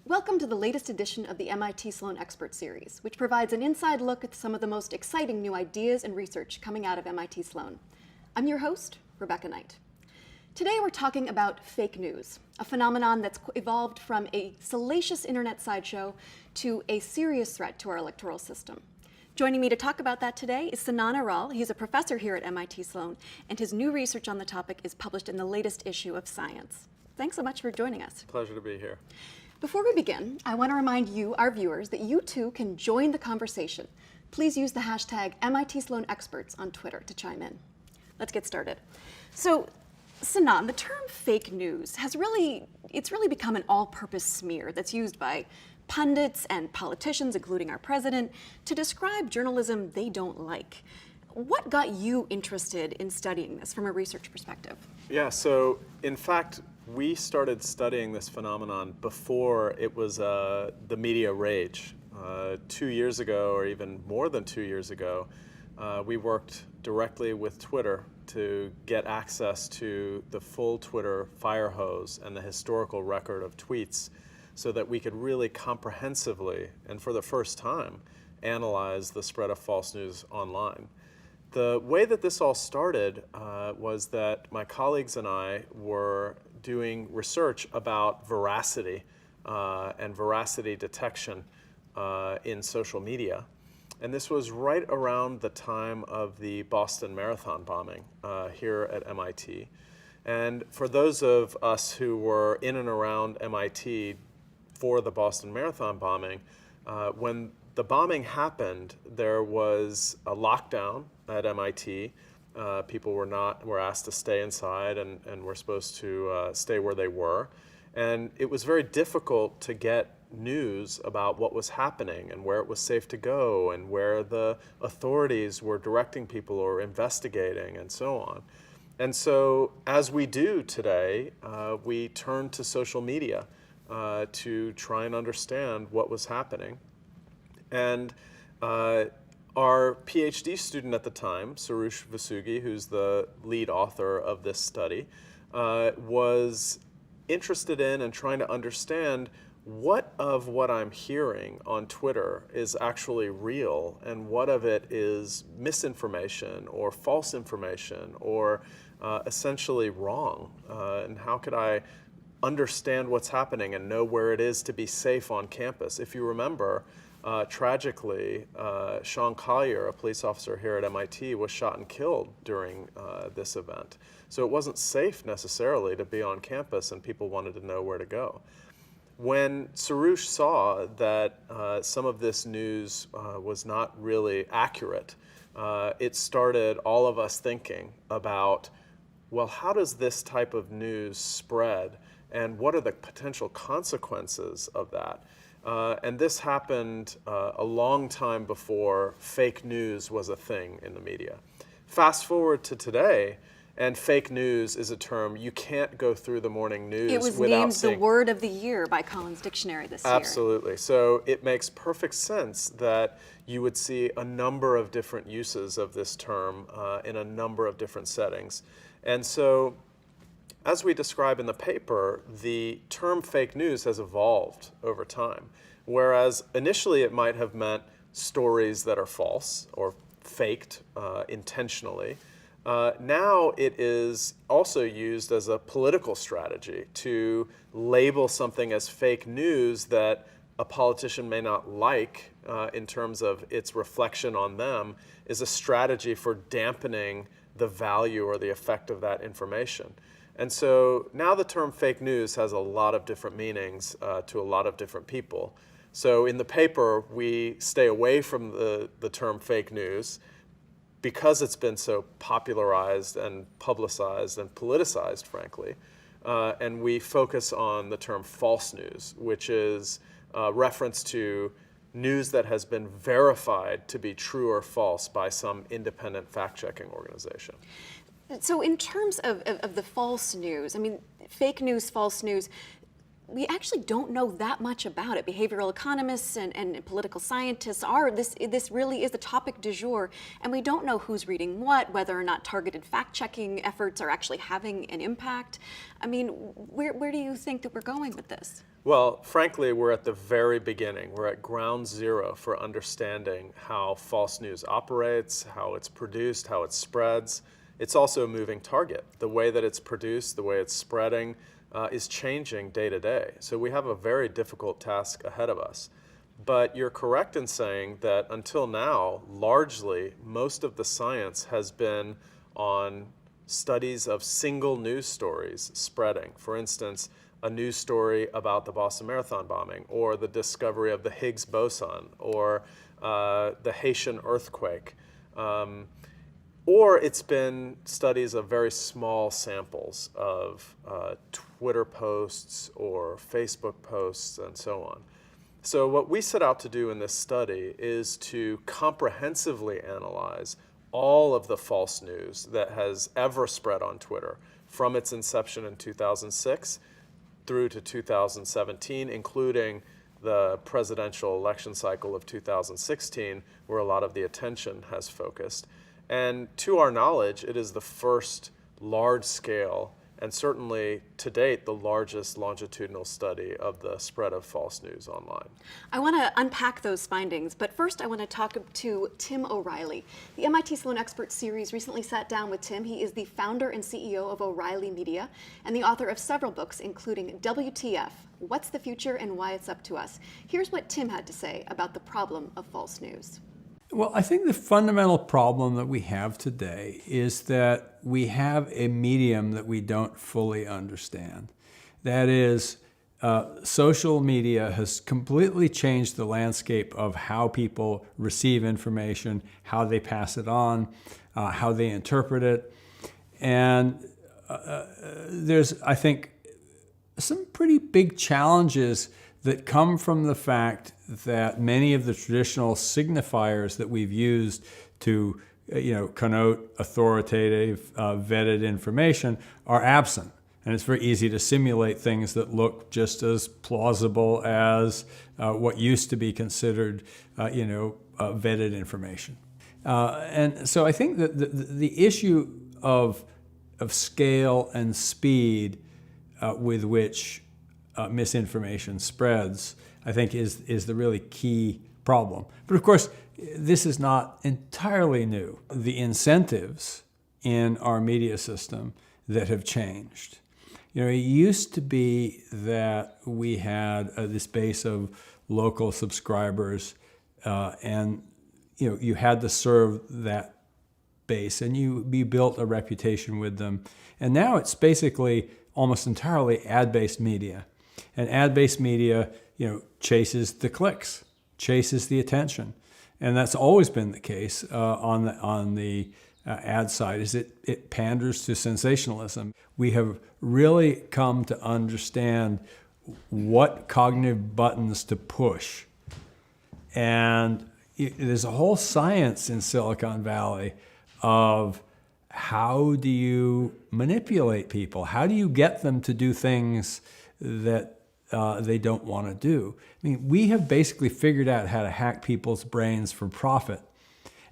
Welcome to the latest edition of the MIT Sloan Expert Series, which provides an inside look at some of the most exciting new ideas and research coming out of MIT Sloan. I'm your host, Rebecca Knight. Today we're talking about fake news, a phenomenon that's evolved from a salacious internet sideshow to a serious threat to our electoral system. Joining me to talk about that today is Sinan Aral. He's a professor here at MIT Sloan, and his new research on the topic is published in the latest issue of Science. Thanks so much for joining us. Pleasure to be here. Before we begin, I want to remind you, our viewers, that you too can join the conversation. Please use the hashtag MITSloanExperts on Twitter to chime in. Let's get started. So, Sinan, the term fake news has really become an all-purpose smear that's used by pundits and politicians, including our president, to describe journalism they don't like. What got you interested in studying this from a research perspective? Yeah, so in fact, we started studying this phenomenon before it was the media rage. 2 years ago, or even more than 2 years ago, we worked directly with Twitter to get access to the full Twitter fire hose and the historical record of tweets so that we could really comprehensively, and for the first time, analyze the spread of false news online. The way that this all started was that my colleagues and I were doing research about veracity and veracity detection in social media. And this was right around the time of the Boston Marathon bombing here at MIT. And for those of us who were in and around MIT for the Boston Marathon bombing, when the bombing happened, there was a lockdown at MIT. People were asked to stay inside and were supposed to stay where they were. And it was very difficult to get news about what was happening and where it was safe to go and where the authorities were directing people or investigating and so on. And so, as we do today, we turned to social media to try and understand what was happening. And our PhD student at the time, Soroush Vasugi, who's the lead author of this study, was interested in and trying to understand what of what I'm hearing on Twitter is actually real and what of it is misinformation or false information or essentially wrong. And how could I understand what's happening and know where it is to be safe on campus? If you remember, tragically, Sean Collier, a police officer here at MIT, was shot and killed during this event. So it wasn't safe necessarily to be on campus, and people wanted to know where to go. When Soroush saw that some of this news was not really accurate, it started all of us thinking about, well, how does this type of news spread, and what are the potential consequences of that? And this happened a long time before fake news was a thing in the media. Fast forward to today, and fake news is a term you can't go through the morning news without seeing. It was named the word of the year by Collins Dictionary this year. Absolutely. So it makes perfect sense that you would see a number of different uses of this term in a number of different settings. And so, as we describe in the paper, the term fake news has evolved over time. Whereas initially it might have meant stories that are false or faked intentionally, now it is also used as a political strategy to label something as fake news that a politician may not like in terms of its reflection on them is a strategy for dampening the value or the effect of that information. And so now the term fake news has a lot of different meanings to a lot of different people. So in the paper, we stay away from the term fake news because it's been so popularized and publicized and politicized, frankly. And we focus on the term false news, which is a reference to news that has been verified to be true or false by some independent fact-checking organization. So in terms of the false news, I mean, fake news, false news, we actually don't know that much about it. Behavioral economists and political scientists this really is the topic du jour, and we don't know who's reading what, whether or not targeted fact-checking efforts are actually having an impact. I mean, where do you think that we're going with this? Well, frankly, we're at the very beginning. We're at ground zero for understanding how false news operates, how it's produced, how it spreads. It's also a moving target. The way that it's produced, the way it's spreading, is changing day to day. So we have a very difficult task ahead of us. But you're correct in saying that until now, largely, most of the science has been on studies of single news stories spreading. For instance, a news story about the Boston Marathon bombing, or the discovery of the Higgs boson, or the Haitian earthquake. Or it's been studies of very small samples of Twitter posts or Facebook posts and so on. So what we set out to do in this study is to comprehensively analyze all of the false news that has ever spread on Twitter from its inception in 2006 through to 2017, including the presidential election cycle of 2016, where a lot of the attention has focused. And to our knowledge, it is the first large-scale, and certainly to date, the largest longitudinal study of the spread of false news online. I want to unpack those findings, but first I want to talk to Tim O'Reilly. The MIT Sloan Experts series recently sat down with Tim. He is the founder and CEO of O'Reilly Media and the author of several books, including WTF, What's the Future and Why It's Up to Us. Here's what Tim had to say about the problem of false news. Well, I think the fundamental problem that we have today is that we have a medium that we don't fully understand. That is, social media has completely changed the landscape of how people receive information, how they pass it on, how they interpret it. And there's, I think, some pretty big challenges that come from the fact that many of the traditional signifiers that we've used to connote authoritative, vetted information are absent. And it's very easy to simulate things that look just as plausible as what used to be considered vetted information. And so I think that the issue of scale and speed with which misinformation spreads, I think, is the really key problem. But of course, this is not entirely new. The incentives in our media system that have changed. It used to be that we had this base of local subscribers, and you had to serve that base, and you built a reputation with them. And now it's basically almost entirely ad-based media. And ad-based media, chases the clicks, chases the attention, and that's always been the case on the ad side. Is it panders to sensationalism. We have really come to understand what cognitive buttons to push, and there's a whole science in Silicon Valley of how do you manipulate people? How do you get them to do things that they don't want to do? I mean, we have basically figured out how to hack people's brains for profit.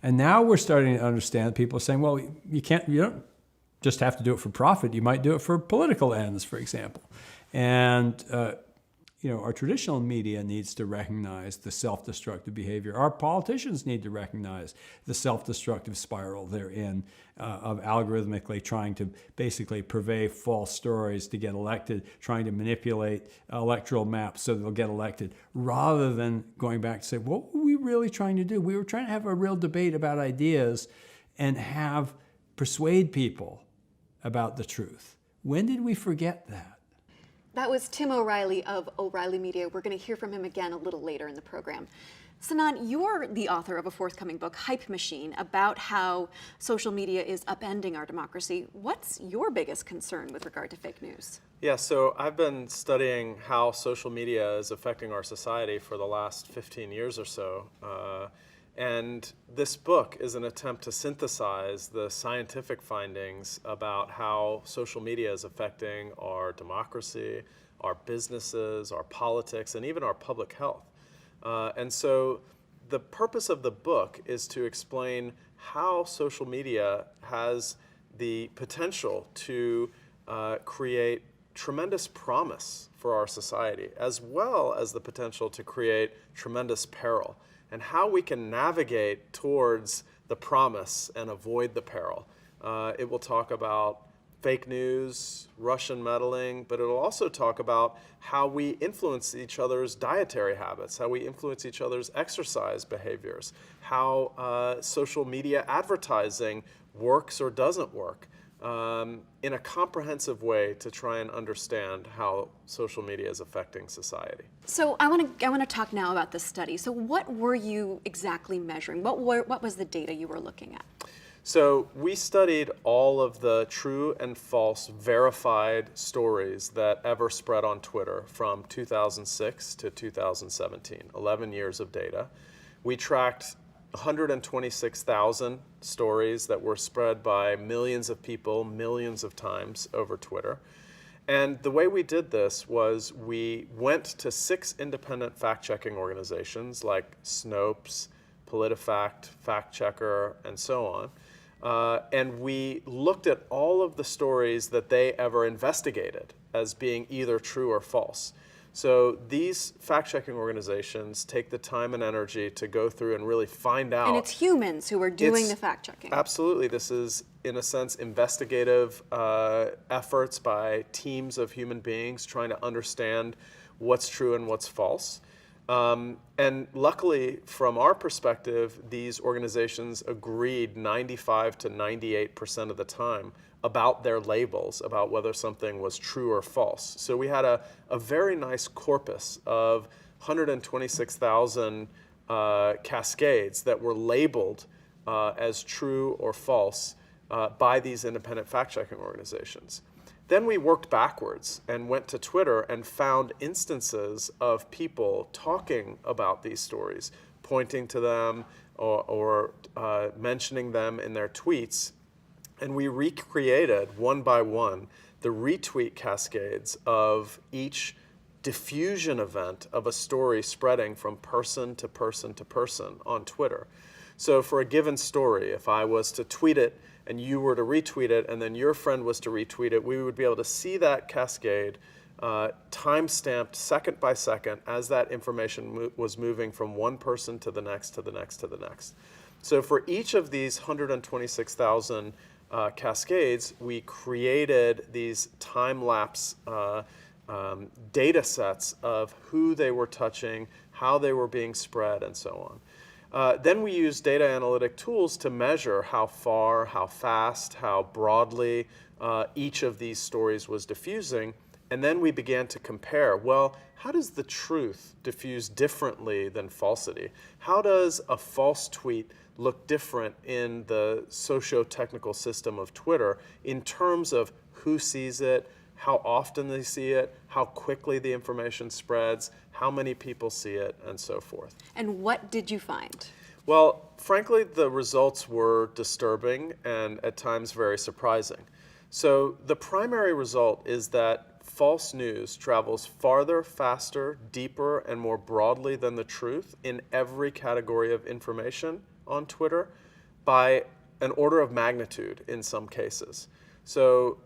And now we're starting to understand people saying, well, you don't just have to do it for profit. You might do it for political ends, for example. And our traditional media needs to recognize the self-destructive behavior. Our politicians need to recognize the self-destructive spiral they're in of algorithmically trying to basically purvey false stories to get elected, trying to manipulate electoral maps so they'll get elected, rather than going back to say, what were we really trying to do? We were trying to have a real debate about ideas and persuade people about the truth. When did we forget that? That was Tim O'Reilly of O'Reilly Media. We're going to hear from him again a little later in the program. Sinan, you're the author of a forthcoming book, Hype Machine, about how social media is upending our democracy. What's your biggest concern with regard to fake news? Yeah, so I've been studying how social media is affecting our society for the last 15 years or so. And this book is an attempt to synthesize the scientific findings about how social media is affecting our democracy, our businesses, our politics, and even our public health. And so the purpose of the book is to explain how social media has the potential to create tremendous promise for our society, as well as the potential to create tremendous peril, and how we can navigate towards the promise and avoid the peril. It will talk about fake news, Russian meddling, but it'll also talk about how we influence each other's dietary habits, how we influence each other's exercise behaviors, how social media advertising works or doesn't work, in a comprehensive way to try and understand how social media is affecting society. So I want to talk now about this study. So what were you exactly measuring? What was the data you were looking at? So we studied all of the true and false verified stories that ever spread on Twitter from 2006 to 2017, 11 years of data. We tracked 126,000 stories that were spread by millions of people, millions of times over Twitter. And the way we did this was we went to 6 independent fact-checking organizations like Snopes, PolitiFact, FactChecker, and so on. And we looked at all of the stories that they ever investigated as being either true or false. So these fact-checking organizations take the time and energy to go through and really find out. And it's humans who are doing the fact-checking. Absolutely. This is, in a sense, investigative efforts by teams of human beings trying to understand what's true and what's false. And luckily, from our perspective, these organizations agreed 95 to 98% of the time about their labels, about whether something was true or false. So we had a very nice corpus of 126,000 cascades that were labeled as true or false by these independent fact-checking organizations. Then we worked backwards and went to Twitter and found instances of people talking about these stories, pointing to them or mentioning them in their tweets. And we recreated one by one the retweet cascades of each diffusion event of a story spreading from person to person to person on Twitter. So for a given story, if I was to tweet it and you were to retweet it and then your friend was to retweet it, we would be able to see that cascade time-stamped second by second as that information was moving from one person to the next, to the next, to the next. So for each of these 126,000 cascades, we created these time-lapse data sets of who they were touching, how they were being spread, and so on. Then we use data analytic tools to measure how far, how fast, how broadly each of these stories was diffusing. And then we began to compare, well, how does the truth diffuse differently than falsity? How does a false tweet look different in the socio-technical system of Twitter in terms of who sees it, how often they see it, how quickly the information spreads, how many people see it, and so forth. And what did you find? Well, frankly, the results were disturbing and at times very surprising. So the primary result is that false news travels farther, faster, deeper, and more broadly than the truth in every category of information on Twitter by an order of magnitude in some cases. So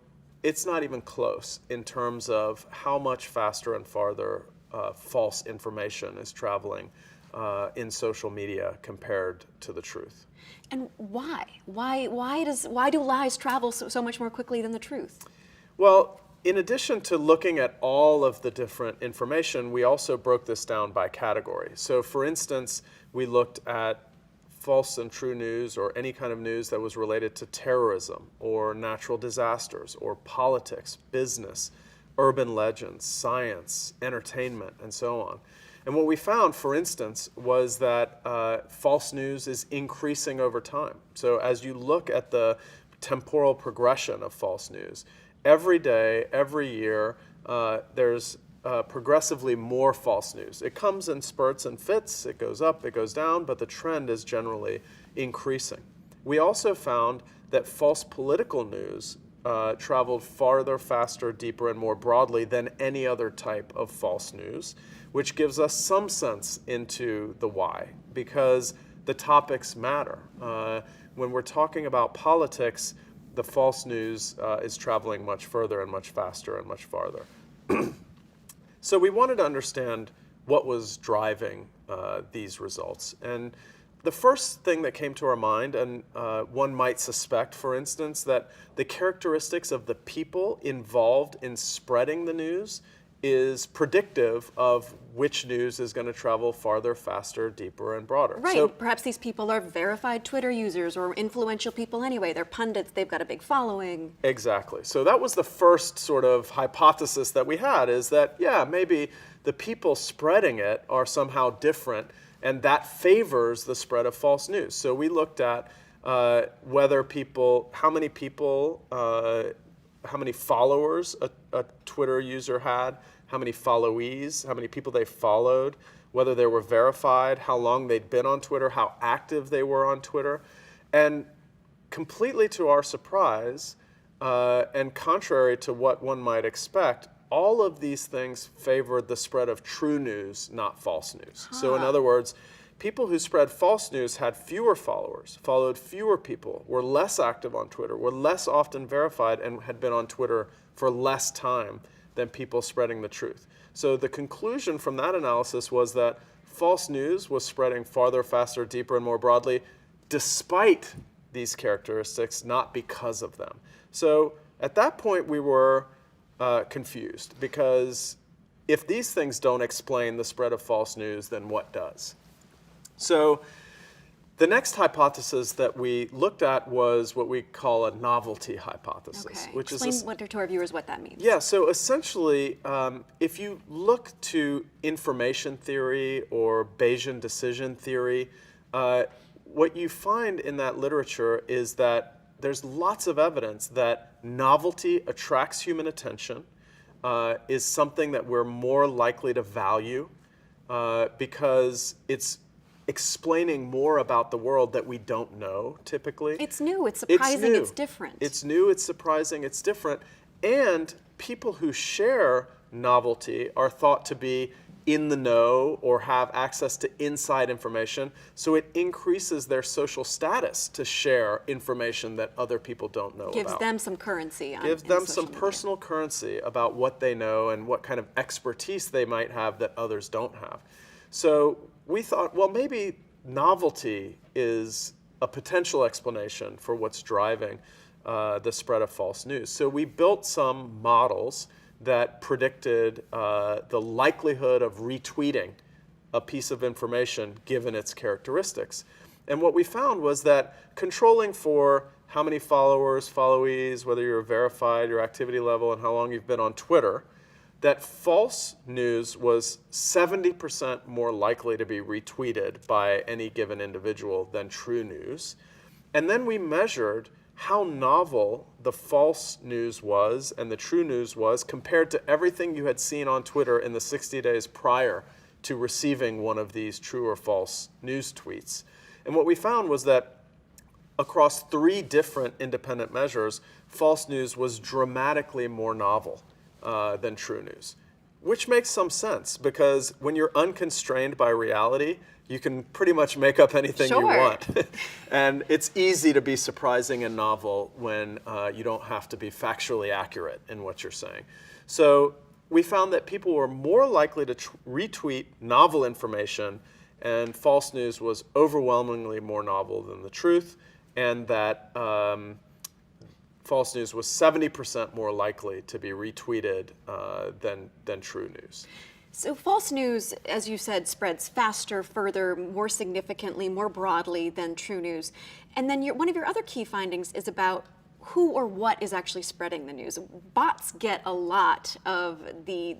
it's not even close in terms of how much faster and farther false information is traveling in social media compared to the truth. And why? Why do lies travel so much more quickly than the truth? Well, in addition to looking at all of the different information, we also broke this down by category. So for instance, we looked at false and true news or any kind of news that was related to terrorism or natural disasters or politics, business, urban legends, science, entertainment, and so on. And what we found, for instance, was that false news is increasing over time. So as you look at the temporal progression of false news, every day, every year, there's progressively more false news. It comes in spurts and fits, it goes up, it goes down, but the trend is generally increasing. We also found that false political news traveled farther, faster, deeper, and more broadly than any other type of false news, which gives us some sense into the why, because the topics matter. When we're talking about politics, the false news is traveling much further and much faster and much farther. So we wanted to understand what was driving these results. And the first thing that came to our mind, and one might suspect, for instance, that the characteristics of the people involved in spreading the news is predictive of which news is going to travel farther, faster, deeper, and broader. Right. So, perhaps these people are verified Twitter users or influential people anyway. They're pundits. They've got a big following. exactly. So that was the first sort of hypothesis that we had, is that, yeah, maybe the people spreading it are somehow different, and that favors the spread of false news. So we looked at whether people, how many followers a Twitter user had, how many followees, how many people they followed, whether they were verified, how long they'd been on Twitter, how active they were on Twitter. And completely to our surprise, and contrary to what one might expect, all of these things favored the spread of true news, not false news. So in other words, people who spread false news had fewer followers, followed fewer people, were less active on Twitter, were less often verified, and had been on Twitter for less time than people spreading the truth. So the conclusion from that analysis was that false news was spreading farther, faster, deeper, and more broadly, despite these characteristics, not because of them. So at that point, we were confused, because if these things don't explain the spread of false news, then what does? So the next hypothesis that we looked at was what we call a novelty hypothesis. Okay. Which Explain is to our viewers what that means. yeah, so essentially, if you look to information theory or Bayesian decision theory, what you find in that literature is that there's lots of evidence that novelty attracts human attention, is something that we're more likely to value because it's explaining more about the world that we don't know typically. It's new, it's surprising, it's different. It's new, it's surprising, it's different. And people who share novelty are thought to be in the know or have access to inside information, so it increases their social status to share information that other people don't know Gives about. them some currency. Gives them social some media. personal currency about what they know and what kind of expertise they might have that others don't have. So we thought, well, maybe novelty is a potential explanation for what's driving the spread of false news. So we built some models that predicted the likelihood of retweeting a piece of information given its characteristics. And what we found was that controlling for how many followers, followees, whether you're verified, your activity level, and how long you've been on Twitter, that false news was 70% more likely to be retweeted by any given individual than true news. And then we measured how novel the false news was and the true news was compared to everything you had seen on Twitter in the 60 days prior to receiving one of these true or false news tweets. And what we found was that across 3 different independent measures, false news was dramatically more novel than true news, which makes some sense, because when you're unconstrained by reality, you can pretty much make up anything you want. And it's easy to be surprising and novel when you don't have to be factually accurate in what you're saying. So we found that people were more likely to retweet novel information, and false news was overwhelmingly more novel than the truth, and that false news was 70% more likely to be retweeted than true news. So false news, as you said, spreads faster, further, more significantly, more broadly than true news. And then one of your other key findings is about who or what is actually spreading the news. Bots get a lot of the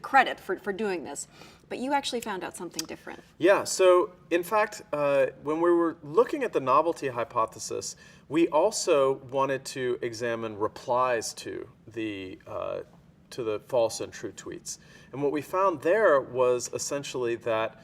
credit for doing this, but you actually found out something different. Yeah, so in fact, when we were looking at the novelty hypothesis, we also wanted to examine replies to the the false and true tweets. And what we found there was essentially that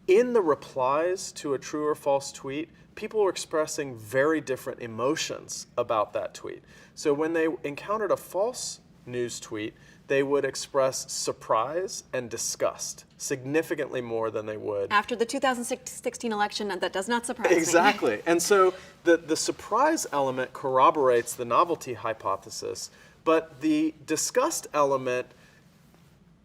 in the replies to a true or false tweet, people were expressing very different emotions about that tweet. So when they encountered a false news tweet, they would express surprise and disgust significantly more than they would. After the 2016 election, that does not surprise me. Exactly. And so the surprise element corroborates the novelty hypothesis, but the disgust element,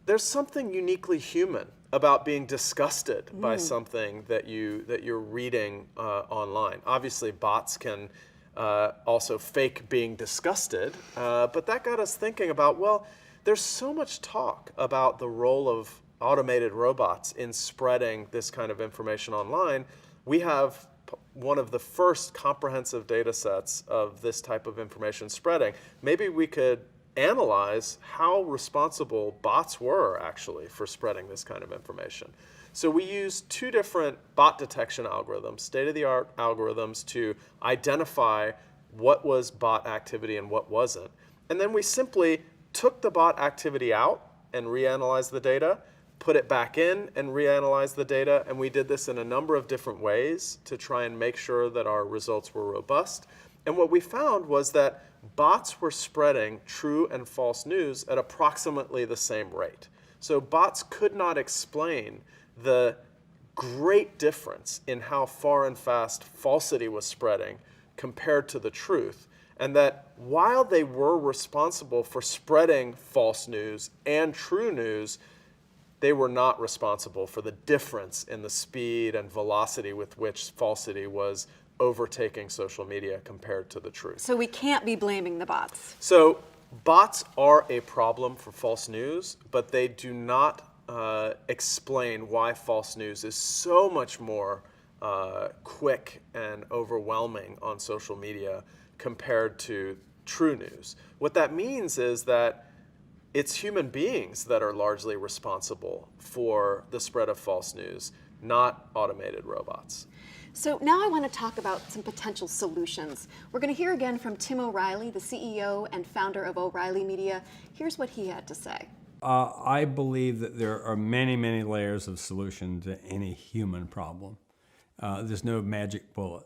there's something uniquely human about being disgusted by something that you're reading online. Obviously, bots can also fake being disgusted, but that got us thinking about, well, there's so much talk about the role of automated robots in spreading this kind of information online. We have one of the first comprehensive data sets of this type of information spreading. Maybe we could analyze how responsible bots were actually for spreading this kind of information. So we used two different bot detection algorithms, state-of-the-art algorithms, to identify what was bot activity and what wasn't. And then we simply took the bot activity out and reanalyzed the data, put it back in and reanalyzed the data, and we did this in a number of different ways to try and make sure that our results were robust. And what we found was that bots were spreading true and false news at approximately the same rate. So bots could not explain the great difference in how far and fast falsity was spreading compared to the truth. And that while they were responsible for spreading false news and true news, they were not responsible for the difference in the speed and velocity with which falsity was overtaking social media compared to the truth. So we can't be blaming the bots. So bots are a problem for false news, but they do not explain why false news is so much more quick and overwhelming on social media compared to true news. What that means is that it's human beings that are largely responsible for the spread of false news, not automated robots. So now I want to talk about some potential solutions. We're going to hear again from Tim O'Reilly, the CEO and founder of O'Reilly Media. Here's what he had to say. I believe that there are many, many layers of solution to any human problem. There's no magic bullet.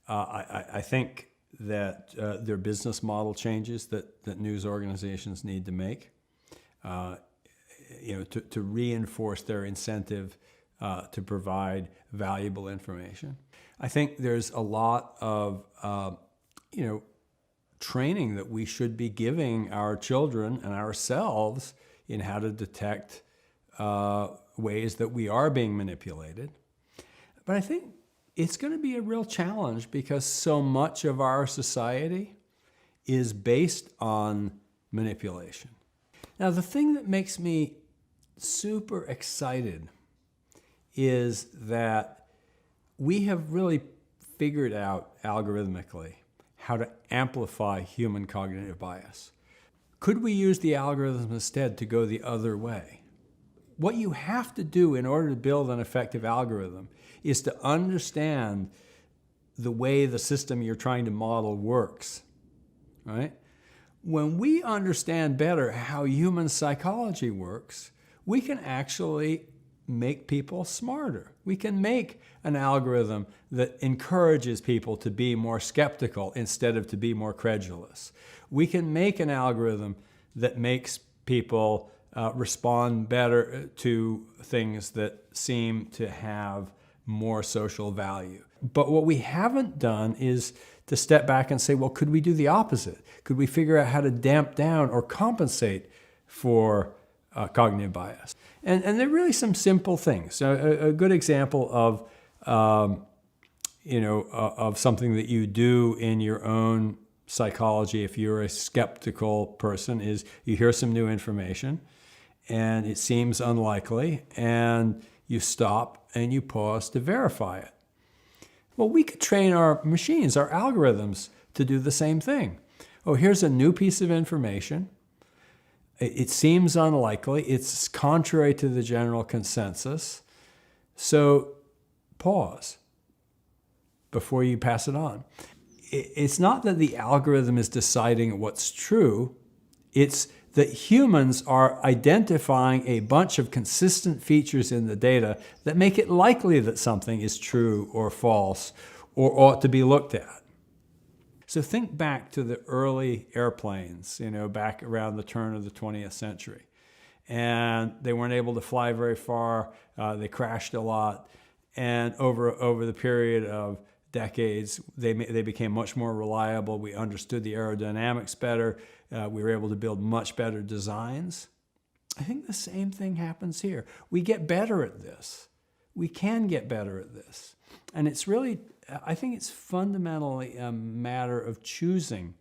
I think that there are business model changes that news organizations need to make, to reinforce their incentive to provide valuable information. I think there's a lot of training that we should be giving our children and ourselves in how to detect ways that we are being manipulated. But I think it's going to be a real challenge because so much of our society is based on manipulation. Now, the thing that makes me super excited is that we have really figured out algorithmically how to amplify human cognitive bias. Could we use the algorithm instead to go the other way? What you have to do in order to build an effective algorithm is to understand the way the system you're trying to model works, right? When we understand better how human psychology works, we can actually make people smarter. We can make an algorithm that encourages people to be more skeptical instead of to be more credulous. We can make an algorithm that makes people respond better to things that seem to have more social value. But what we haven't done is to step back and say, well, could we do the opposite? Could we figure out how to damp down or compensate for cognitive bias? And there are really some simple things. A good example of of something that you do in your own psychology if you're a skeptical person is you hear some new information and it seems unlikely and you stop and you pause to verify it. Well, we could train our machines, our algorithms, to do the same thing. Oh, here's a new piece of information. It seems unlikely. It's contrary to the general consensus. So pause before you pass it on. It's not that the algorithm is deciding what's true. It's that humans are identifying a bunch of consistent features in the data that make it likely that something is true or false or ought to be looked at. So think back to the early airplanes, back around the turn of the 20th century. And they weren't able to fly very far. They crashed a lot. And over the period of decades, they became much more reliable. We understood the aerodynamics better. We were able to build much better designs. I think the same thing happens here. We get better at this. We can get better at this. And it's really, I think it's fundamentally a matter of choosing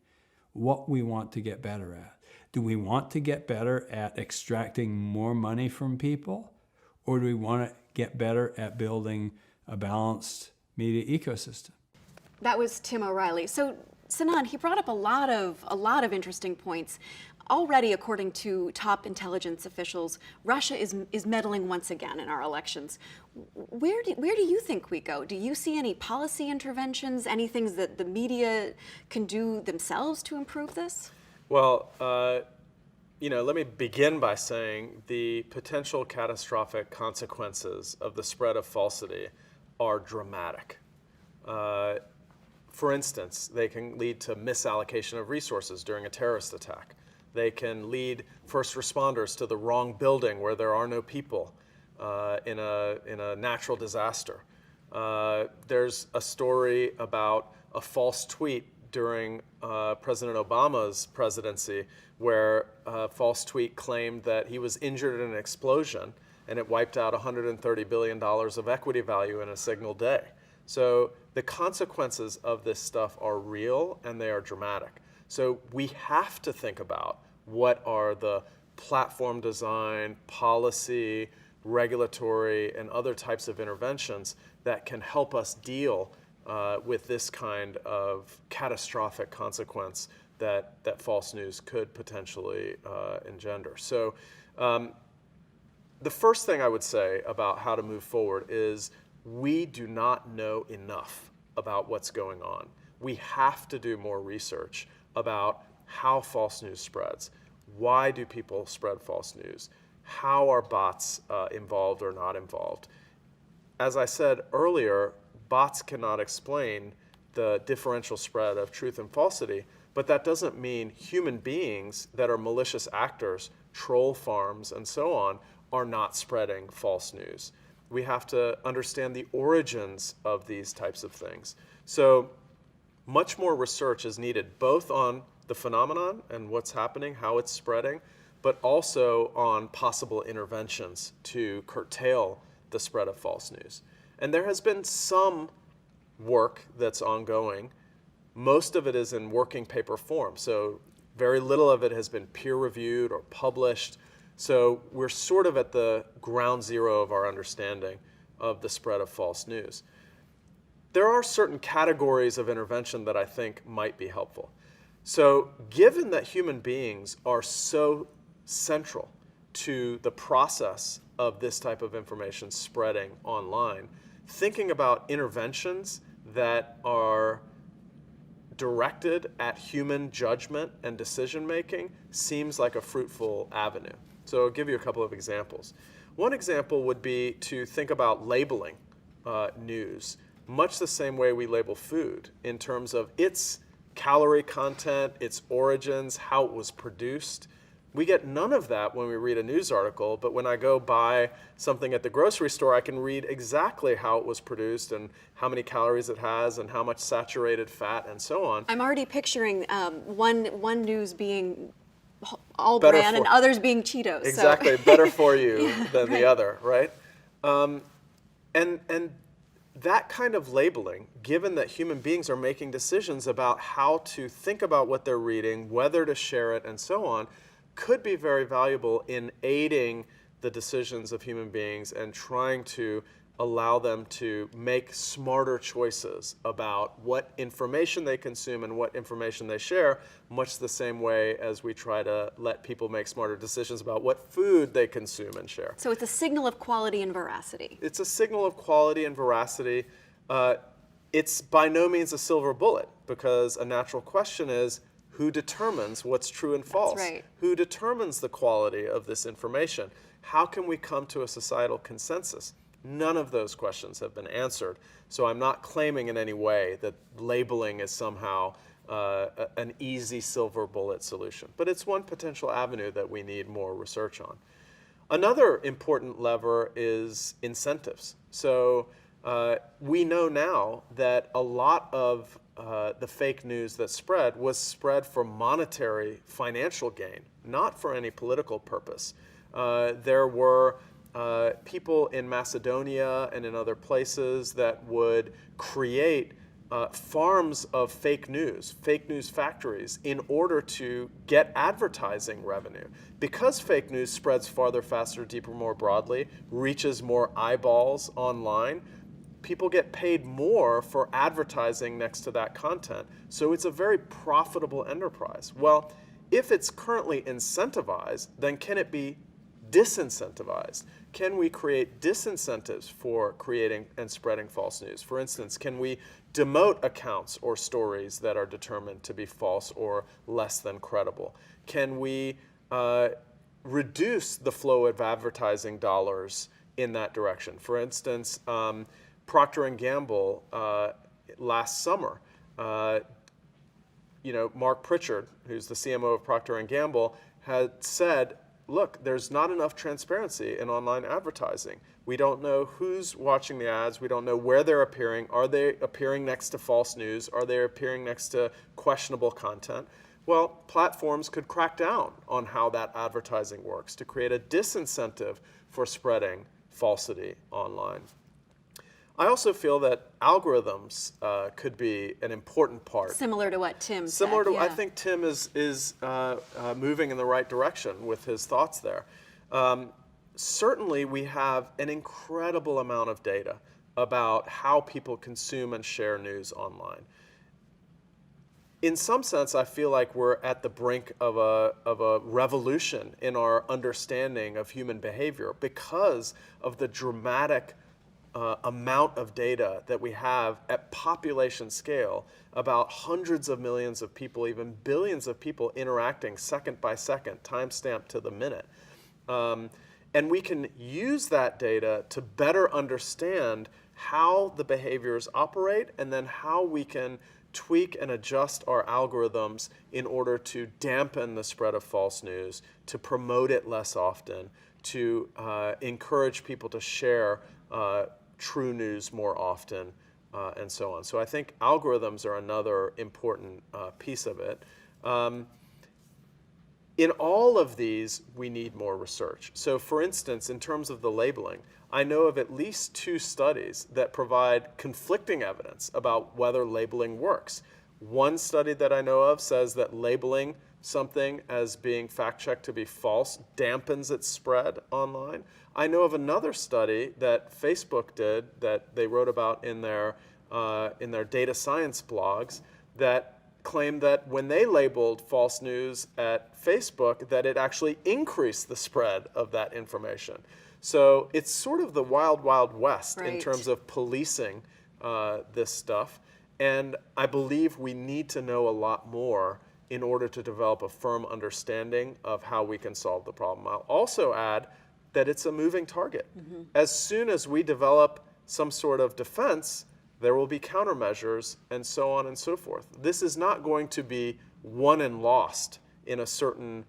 what we want to get better at. Do we want to get better at extracting more money from people? Or do we want to get better at building a balanced media ecosystem? That was Tim O'Reilly. So Sinan, he brought up a lot of interesting points. Already, according to top intelligence officials, Russia is meddling once again in our elections. Where do you think we go? Do you see any policy interventions, any things that the media can do themselves to improve this? Well, let me begin by saying the potential catastrophic consequences of the spread of falsity are dramatic. For instance, they can lead to misallocation of resources during a terrorist attack. They can lead first responders to the wrong building where there are no people in a natural disaster. There's a story about a false tweet during President Obama's presidency where a false tweet claimed that he was injured in an explosion and it wiped out $130 billion of equity value in a single day. So the consequences of this stuff are real and they are dramatic. So we have to think about what are the platform design, policy, regulatory, and other types of interventions that can help us deal with this kind of catastrophic consequence that false news could potentially engender. So the first thing I would say about how to move forward is we do not know enough about what's going on. We have to do more research about how false news spreads. Why do people spread false news? How are bots involved or not involved? As I said earlier, bots cannot explain the differential spread of truth and falsity, but that doesn't mean human beings that are malicious actors, troll farms, and so on, are not spreading false news. We have to understand the origins of these types of things. So much more research is needed, both on the phenomenon and what's happening, how it's spreading, but also on possible interventions to curtail the spread of false news. And there has been some work that's ongoing. Most of it is in working paper form, so very little of it has been peer-reviewed or published. So we're sort of at the ground zero of our understanding of the spread of false news. There are certain categories of intervention that I think might be helpful. So given that human beings are so central to the process of this type of information spreading online, thinking about interventions that are directed at human judgment and decision making seems like a fruitful avenue. So I'll give you a couple of examples. One example would be to think about labeling news, much the same way we label food in terms of its calorie content, its origins, how it was produced. We get none of that when we read a news article, but when I go buy something at the grocery store, I can read exactly how it was produced and how many calories it has and how much saturated fat and so on. I'm already picturing one news being all brand and others being Cheetos. Exactly, so. Better for you than the other, right? And that kind of labeling, given that human beings are making decisions about how to think about what they're reading, whether to share it, and so on, could be very valuable in aiding the decisions of human beings and trying to allow them to make smarter choices about what information they consume and what information they share, much the same way as we try to let people make smarter decisions about what food they consume and share. So it's a signal of quality and veracity. It's a signal of quality and veracity. It's by no means a silver bullet, because a natural question is, Who determines what's true and false? That's right. Who determines the quality of this information? How can we come to a societal consensus? None of those questions have been answered. So I'm not claiming in any way that labeling is somehow an easy silver bullet solution. But it's one potential avenue that we need more research on. Another important lever is incentives. So we know now that a lot of the fake news that spread was spread for monetary financial gain, not for any political purpose. There were people in Macedonia and in other places that would create farms of fake news factories, in order to get advertising revenue. Because fake news spreads farther, faster, deeper, more broadly, reaches more eyeballs online, people get paid more for advertising next to that content. So it's a very profitable enterprise. Well, if it's currently incentivized, then can it be disincentivized? Can we create disincentives for creating and spreading false news? For instance, can we demote accounts or stories that are determined to be false or less than credible? Can we reduce the flow of advertising dollars in that direction? For instance, Procter & Gamble last summer, Mark Pritchard, who's the CMO of Procter & Gamble, had said, look, there's not enough transparency in online advertising. We don't know who's watching the ads. We don't know where they're appearing. Are they appearing next to false news? Are they appearing next to questionable content? Well, platforms could crack down on how that advertising works to create a disincentive for spreading falsity online. I also feel that algorithms could be an important part. Similar to what Tim said. Similar to, yeah. I think Tim is moving in the right direction with his thoughts there. Certainly, we have an incredible amount of data about how people consume and share news online. In some sense, I feel like we're at the brink of a revolution in our understanding of human behavior because of the dramatic amount of data that we have at population scale about hundreds of millions of people, even billions of people interacting second by second, time-stamped to the minute. And we can use that data to better understand how the behaviors operate and then how we can tweak and adjust our algorithms in order to dampen the spread of false news, to promote it less often, to encourage people to share true news more often, and so on. So I think algorithms are another important piece of it. In all of these, we need more research. So for instance, in terms of the labeling, I know of at least 2 studies that provide conflicting evidence about whether labeling works. One study that I know of says that labeling something as being fact-checked to be false dampens its spread online. I know of another study that Facebook did that they wrote about in their data science blogs that claimed that when they labeled false news at Facebook, that it actually increased the spread of that information. So it's sort of the wild, wild west in terms of policing this stuff. And I believe we need to know a lot more in order to develop a firm understanding of how we can solve the problem. I'll also add that it's a moving target. Mm-hmm. As soon as we develop some sort of defense, there will be countermeasures and so on and so forth. This is not going to be won and lost in a certain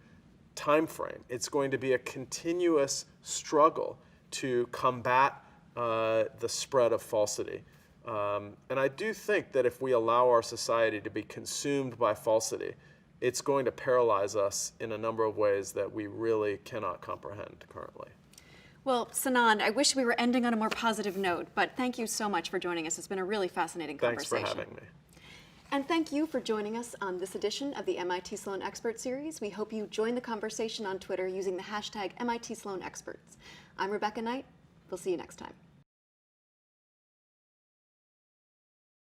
time frame. It's going to be a continuous struggle to combat the spread of falsity. And I do think that if we allow our society to be consumed by falsity, it's going to paralyze us in a number of ways that we really cannot comprehend currently. Well, Sanand, I wish we were ending on a more positive note, but thank you so much for joining us. It's been a really fascinating conversation. Thanks for having me. And thank you for joining us on this edition of the MIT Sloan Expert Series. We hope you join the conversation on Twitter using the hashtag MITSloanExperts. I'm Rebecca Knight. We'll see you next time.